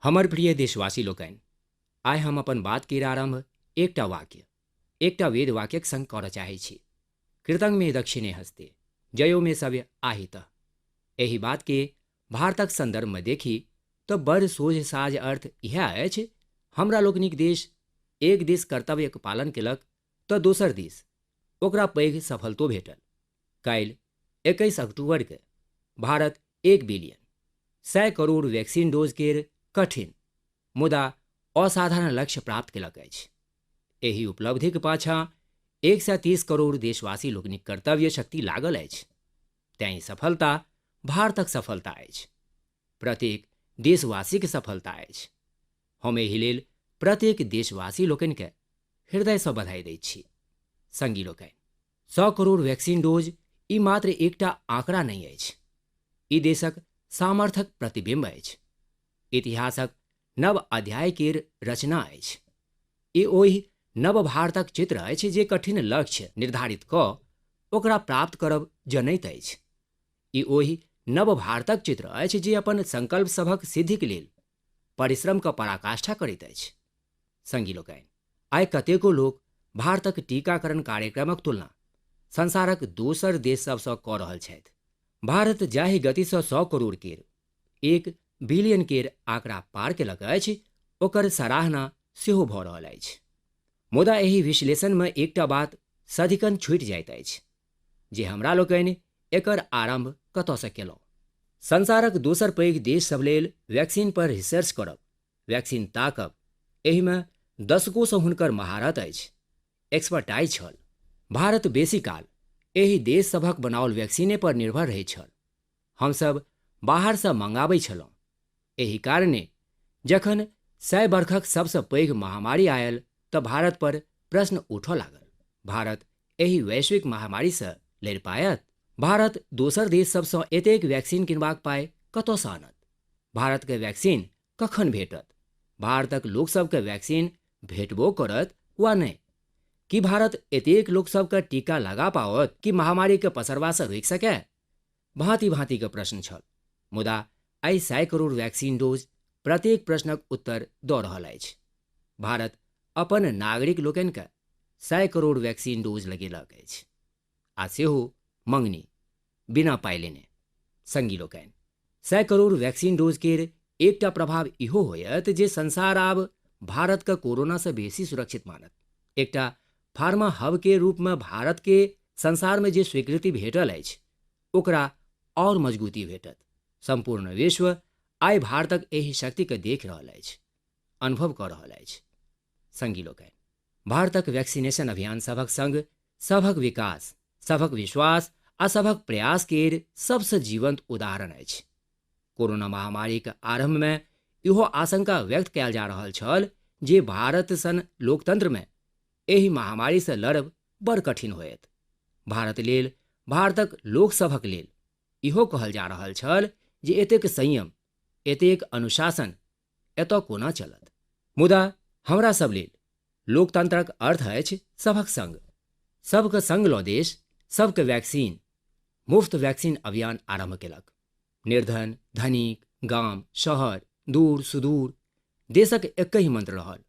हमर प्रिय देशवासी लोकनि, आइ हम अपन बात के आरंभ एकटा वेद वाक्यक संग करऽ चाहै छी। कृतंग में दक्षिणे हस्ते जयो में सव्य आहितः। एहि बात के भारतक संदर्भ में देखी तो बड़ सोझ साझ अर्थ इएह अछि, हमरा लोकनिक देश एक दिस कर्तव्यक पालन केलक तो दोसर दिस ओकरा पैघ सफलतो भेटल। काल्हि 21 अक्टूबर के Bharat 1 billion 100 crore vaccine dose केर कठिन मुदा असाधारण लक्ष्य प्राप्त केलक अछि। एहि उपलब्धिक पाछाँ 130 करोड़ देशवासी लोकनिक कर्तव्य शक्ति लागल अछि। तेँ सफलता भारतक सफलता अछि, प्रत्येक देशवासीक सफलता अछि। हम एहि लेल प्रत्येक देशवासी लोकनिके हृदयसँ बधाई दैत छी। संगी लोकनि, 100 करोड़ वैक्सीन डोज ई मात्र एकटा आंकड़ा नहीं अछि, ई देशक सामर्थ्यक प्रतिबिंब अछि, इतिहासक नव अध्याय केर रचना अछि। ई ओहि नव भारतक चित्र अछि जे कठिन लक्ष्य निर्धारित कऽ ओकरा प्राप्त करब जनैत अछि। ई ओहि नव भारतक चित्र अछि जे अपन संकल्प सभक सिद्धिक लेल परिश्रमक पराकाष्ठा करैत अछि। संगी लोकनि, आइ कतेको लोक भारतक टीकाकरण कार्यक्रमक तुलना संसारक दोसर देश सबसँ कऽ रहल छथि। भारत जाहि गतिसँ 100 करोड़ केर 1 बिलियन केर आंकड़ा पार केलक अछि, ओकर सराहना सेहो भऽ रहल अछि। मुदा एहि विश्लेषणमे एकटा बात सदिखन छूटि जाइत अछि जे हमरा लोकनि एकर आरंभ कतयसँ केलहुँ। संसारक दोसर पैघ देश सब लेल वैक्सीन पर रिसर्च करब, वैक्सीन ताकब, एहिमे दशकोसँ हुनकर महारत अछि, एक्सपर्टाइज छल। भारत बेसी काल एहि देश सभक बनाओल वैक्सीने पर निर्भर रहैत छल। हमसब बाहरसँ मंगाबै छलहुँ। एहि कारणे जखन 100 बरखक सबसँ पैघ महामारी आयल तऽ भारत पर प्रश्न उठऽ लागल, भारत एहि वैश्विक महामारीसँ लड़ि पायत? भारत दोसर देश सबसँ एतेक वैक्सीन किनबाक पाइ कतयसँ आनत? भारतके वैक्सीन कखन भेटत? भारतक लोकसभके वैक्सीन भेटबो करत वा नहि? कि भारत एतेक लोकसभके टीका लगा पाओत कि महामारीके पसरबासँ रोकि सकै? भांति भांतिके प्रश्न छल। मुदा आइ 100 करोड़ वैक्सीन डोज प्रत्येक प्रश्नक उत्तर दऽ रहल अछि। भारत अपन नागरिक लोकनिके 100 करोड़ वैक्सीन डोज लगेलक अछि, आ सेहो मंगनी, बिना पाइ लेने। संगी लोकनि, 100 करोड़ वैक्सीन डोज केर एकटा प्रभाव इहो होयत जे संसार आब भारतके कोरोनासँ बेसी सुरक्षित मानत। एकटा फार्मा हब के रूपमे भारतके संसारमे जे स्वीकृति भेटल अछि, ओकरा और मजबूती भेटत। संपूर्ण विश्व आइ भारतक एहि शक्तिके देख रहल अछि, अनुभव कऽ रहल अछि। संगी लोकनि, भारतक वैक्सीनेशन अभियान सभक संग सभक विकास, सभक विश्वास आ सभक प्रयास केर सबसँ जीवंत उदाहरण अछि। कोरोना महामारीके आरंभमे इहो आशंका व्यक्त कयल जा रहल छल जे भारत सन लोकतंत्रमे एहि महामारीसँ लड़ब बड़ कठिन होयत। भारत लेल, भारतक लोकसभक लेल इहो कहल जा रहल छल जे एतेक संयम, एतेक अनुशासन एतऽ कोना चलत। मुदा हमरा सब लेल लोकतंत्रक अर्थ अछि सभक संग, सबके संग लऽ देश सबके वैक्सीन, मुफ्त वैक्सीन अभियान आरंभ केलक। निर्धन, धनिक, गाम, शहर, दूर सुदूर देशक एकहि मंत्र रहल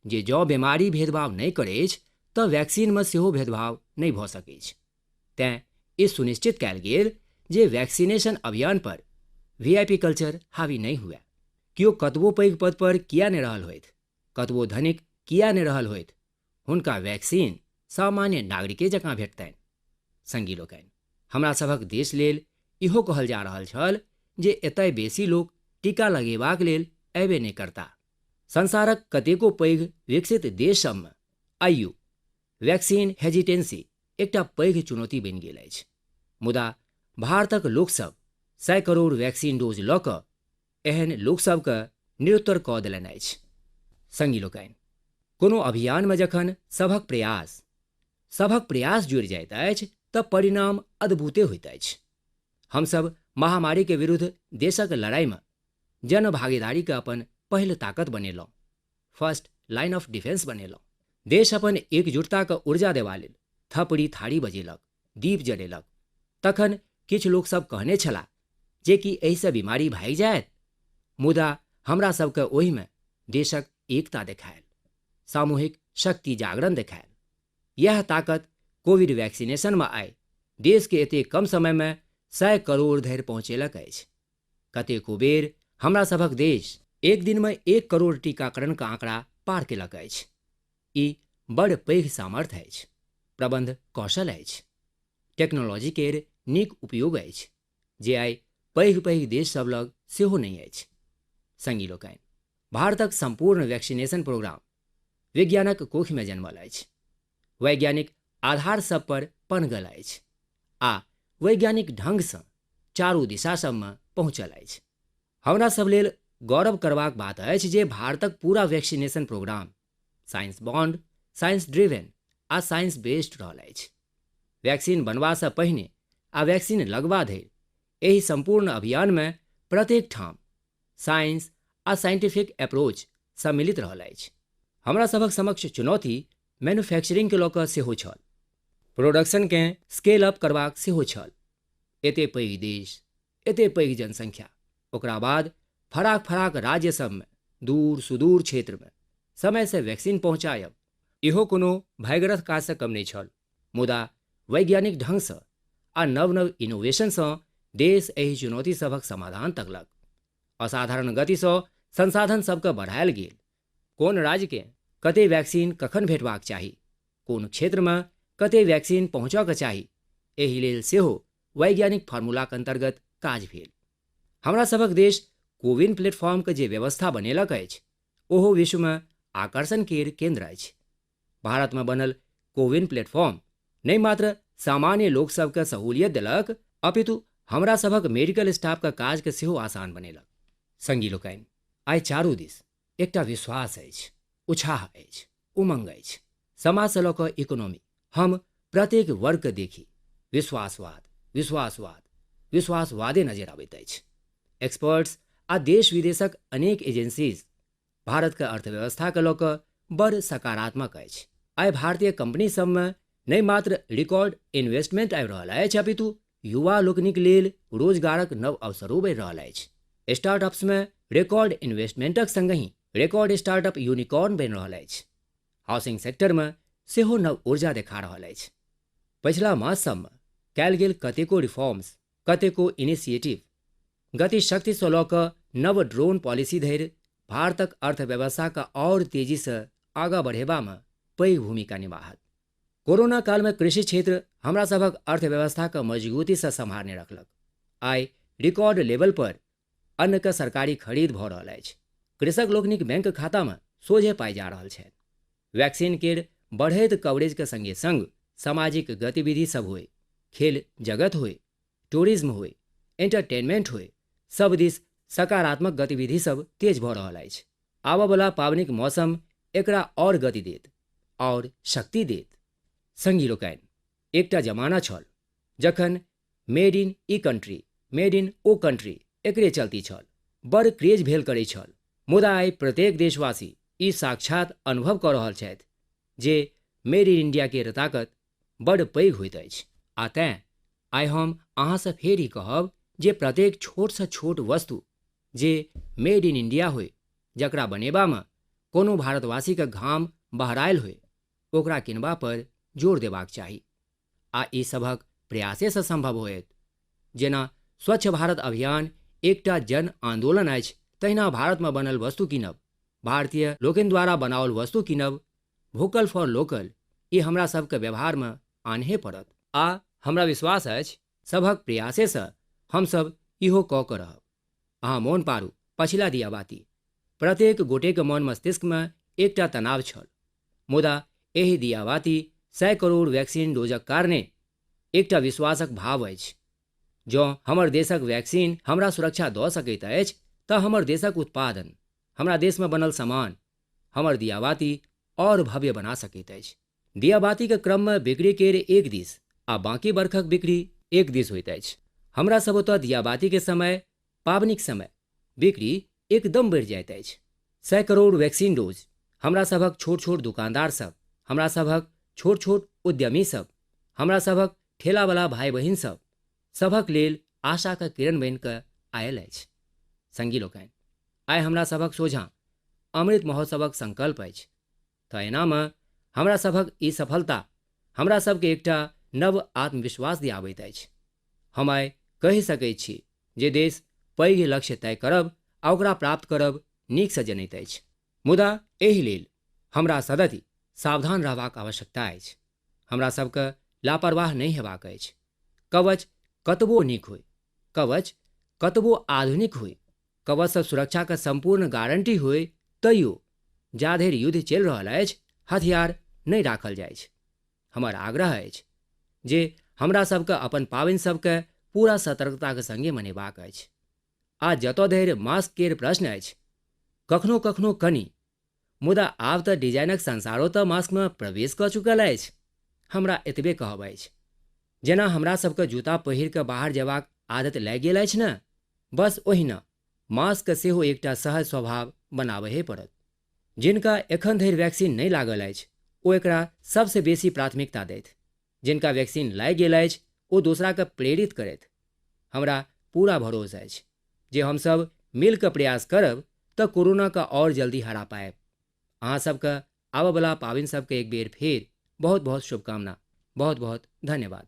जे जँ बीमारी भेदभाव नहि करैछ तऽ वैक्सीनमे सेहो भेदभाव नहि भऽ सकैछ। तेँ ई सुनिश्चित कयल गेल जे वैक्सीनेशन अभियान पर वीआईपी कल्चर हावी नहि हुए। केओ कतबो पैघ पद पर किया नहि रहल होथि, कतबो धनिक किया नहि रहल होथि, हुनका वैक्सीन सामान्य नागरिके जकाँ भेटतनि। संगी लोकनि, हमरा सभक देश लेल इहो कहल जा रहल छल जे एतय बेसी लोक टीका लगेबाक लेल अयबे नहि करता। संसारक कतेको पैघ विकसित देश सबमे आइयो वैक्सीन हेजिटेंसी एकटा पैघ चुनौती बनि गेल अछि। मुदा भारतक लोकसभ 100 करोड़ वैक्सीन डोज लऽ कऽ एहन लोकसभके निरुत्तर कऽ देलनि अछि। संगी लोकनि, कोनो अभियानमे जखन सभक प्रयास जुड़ि जाइत अछि तऽ परिणाम अद्भुते होइत अछि। हमसभ महामारीके विरुद्ध देशक लड़ाइमे जन भागीदारीके अपन पहिल ताकत बनेलहुँ, फर्स्ट लाइन ऑफ डिफेंस बनेलहुँ। देश अपन एकजुटताके ऊर्जा देबा लेल थपड़ी थारी बजेलक, दीप जरेलक। तखन किछु लोकसभ कहने छलाह जे कि एहिसँ बीमारी भागि जायत, मुदा हमरा सबके ओहिमे देशक एकता देखायल, सामूहिक शक्ति जागरण देखायल। यह ताकत कोविड वैक्सीनेशन में आइ देश के एते कम समय में 100 करोड़ धरि पहुँचेलक अछि। कतेको बेर हमरा सभक देश एक दिन में 1 करोड़ टीकाकरण का आंकड़ा पार केलक अछि। ई बड़ पैघ सामर्थ्य अछि, प्रबंध कौशल अछि, टेक्नोलॉजी केर नीक उपयोग अछि, जे आइ पैघ पैघ देश सब लग सेहो नहीं अछि। संगी लोकनि, भारतक संपूर्ण वैक्सीनेशन प्रोग्राम विज्ञानक कोख में जन्मल अछि, वैज्ञानिक आधार सब पर पनगल अछि आ वैज्ञानिक ढंग सँ चारू दिशा सब में पहुँचल अछि। हमरा सब लेल गौरव करबाक बात अछि जे भारतक पूरा vaccination program science bond, science driven आ साइंस बेस्ड रहल अछि। वैक्सीन बनवा से पहिने आ वैक्सीन लगवा धरि एहि संपूर्ण अभियान में प्रत्येक ठाम साइंस आ साइंटिफिक अप्रोच सम्मिलित रहल अछि। हमरा सभक समक्ष चुनौती मैन्युफैक्चरिंग के लऽ कऽ सेहो छल, प्रोडक्शन के स्केल अप करबाक सेहो छल। एते पैघ देश, एते पैघ जनसंख्या, ओकरा बाद फराक फराक राज्य सब में दूर सुदूर क्षेत्र में समय से वैक्सीन पहुँचायब इहो कोनो भयग्रत काज से कम नहीं छल। मुदा वैज्ञानिक ढंग से आ नव नव इनोवेशन से देश एहि चुनौती सभक समाधान तकलक। असाधारण गति से संसाधन सबके बढ़ायल गेल। कोन राज्य के कते वैक्सीन कखन भेटबाक चाही, कोन क्षेत्र में कते वैक्सीन पहुँचक चाही, एहि लेल सेहो वैज्ञानिक फार्मूलाक अंतर्गत काज भेल। हमरा सभक देश कोविन प्लेटफॉर्म के जे व्यवस्था बनेलक अछि ओहो विश्व में आकर्षण केर केंद्र अछि। भारत में बनल कोविन प्लेटफॉर्म नहीं मात्र सामान्य लोक सबके सहूलियत दिलक, अपितु हमरा सभक मेडिकल स्टाफ का काज के सेहो आसान बनेलक। संगी लोकनि, आइ चारू दिस एकटा विश्वास अछि, उत्साह अछि, उमंग अछि। समाज से लऽ कऽ इकोनॉमी, हम प्रत्येक वर्ग के देखी विश्वासवाद विश्वासवाद विश्वासवादे नजर आबैत अछि। एक्सपर्ट्स आ देश विदेशक अनेक एजेंसीज भारत के अर्थव्यवस्था के लऽ कऽ बड़ सकारात्मक अछि। आइ भारतीय कंपनी सब में नहीं मात्र रिकॉर्ड इन्वेस्टमेंट आबि रहल अछि, अपितु युवा लोकनिक लेल रोजगारक नव अवसरो बढ़ि रहल अछि। स्टार्टअप्स में रिकॉर्ड इन्वेस्टमेंटक संगहि रिकॉर्ड स्टार्टअप यूनिकॉर्न बनि रहल अछि। हाउसिंग सेक्टर में सेहो नव ऊर्जा देखा रहल अछि। पिछला मास सब में कयल गेल कतेको रिफॉर्म्स, कतेको इनिशिएटिव, गति शक्ति से लऽ कऽ नव ड्रोन पॉलिसी धरि भारतक अर्थव्यवस्था का और तेजी से आगाँ बढ़ेबा में पैघ भूमिका निभाहत। कोरोना काल में कृषि क्षेत्र हमरा सभक अर्थव्यवस्था का मजबूती से संभारने रखलक। आइ रिकॉर्ड लेवल पर अन्न के सरकारी खरीद भऽ रहल अछि। कृषक लोकनिक बैंक खाता में सोझे पाई जा रहल छै। वैक्सीन केर बढ़ैत कवरेज के संगे संग सामाजिक गतिविधि सब होय, खेल जगत होय, टूरिज्म होय, एंटरटेनमेंट होय, सब दिस सकारात्मक गतिविधि सब तेज भऽ रहल अछि। आबऽ वाला पावनिक मौसम एकरा और गति देत और शक्ति देत। संगी लोकनि, एकटा जमाना छल जखन मेड इन ई कंट्री, मेड इन ओ कंट्री एकरे चलती छल, बड़ क्रेज भेल करै छल। मुदा आइ प्रत्येक देशवासी ई साक्षात अनुभव कऽ रहल छथि जे मेड इन इंडिया के ताकत बड़ पैघ होइत अछि। आ तें आइ हम अहाँ से फेर ई कहब जे प्रत्येक छोट से छोट वस्तु जे मेड इन इंडिया होय, जकरा बनेबा में कोनो भारतवासी के घाम बहरायल होय, ओकरा किनबा पर जोर देबाक चाही। आ ई सभक प्रयासे से संभव होयत। जेना स्वच्छ भारत अभियान एकटा जन आंदोलन अछि, तहिना भारत में बनल वस्तु कीनब, भारतीय लोकनि द्वारा बनाओल वस्तु कीनब, वोकल फॉर लोकल, ई हमरा सबके व्यवहार में आनहे पड़त। आ हमरा विश्वास अछि सभक प्रयासे से हम सब इहो कऽ कऽ रहब। अहाँ मोन पारू, पछिला दियाबाती प्रत्येक गोटे के मन मस्तिष्क में एकटा तनाव छल, मुदा एहि दियाबाती 100 करोड़ वैक्सीन डोजक कारणे एकटा विश्वासक भाव अछि। जँ हमर देशक वैक्सीन हमरा सुरक्षा दऽ सकैत अछि तऽ हमर देशक उत्पादन, हमरा देश में बनल सामान हमर दियाबाती और भव्य बना सकैत अछि। दियाबाती के क्रम में बिक्री केर एक दिस आ बाकी बरखक बिक्री एक दिस होइत अछि। हमरा सब ओतऽ दियाबाती के समय, पावनिक समय बिक्री एकदम बढ़ि जाइत अछि। 100 करोड़ वैक्सीन डोज हमरा सभक छोट छोट दुकानदार सब, हमरा सभक छोट छोट उद्यमी सब, हमरा सभक ठेलावाला भाई बहिन सब सभक लेल आशा का किरण बनि कऽ आयल अछि। संगी लोकनि, आइ हमरा सभक सोझाँ अमृत महोत्सवक संकल्प अछि। तऽ एनामे हमरा सभक ई सफलता हमरा सभके एकटा नव आत्मविश्वास दियाबैत अछि। हम आइ कहि सकैत छी जे देश पैघ लक्ष्य तय करब आ ओकरा प्राप्त करब नीकसँ जनैत अछि, मुदा एहि लेल हमरा सदैव सावधान रहबाक आवश्यकता अछि। हमरा सभके लापरवाह नहि हेबाक अछि। कवच कतबो नीक होय, कवच कतबो आधुनिक होय, कवचसँ सुरक्षाके संपूर्ण गारंटी होय, तैयो जा धरि युद्ध चलि रहल अछि हथियार नहि राखल जाइ छै। हमर आग्रह अछि जे हमरा सभके अपन पाबनि सभके पूरा सतर्कताके संगे मनेबाक अछि। आ जतऽ धरि मास्क केर प्रश्न अछि, कखनो कखनो कनि, मुदा आब तऽ डिजाइनक संसारो तऽ मास्कमे प्रवेश कऽ चुकल अछि। हमरा एतबे कहब अछि, जेना हमरा सभके जूता पहिर कऽ बाहर जेबाक आदत लागि गेल अछि ने, बस ओहिना मास्क सेहो एकटा सहज स्वभाव बनाबहे पड़त। जिनका एखन धरि वैक्सीन नहि लागल अछि ओ एकरा सबसँ बेसी प्राथमिकता देथि। जिनका वैक्सीन लागि गेल अछि ओ दोसराके प्रेरित करथि। हमरा पूरा भरोसा अछि जे हमसभ मिलकऽ प्रयास करब तऽ कोरोनाके और जल्दी हरा पाएब। अहाँ सबके आबऽवला पाबनि सबके एक बेर फेर बहुत बहुत शुभकामना। बहुत बहुत धन्यवाद।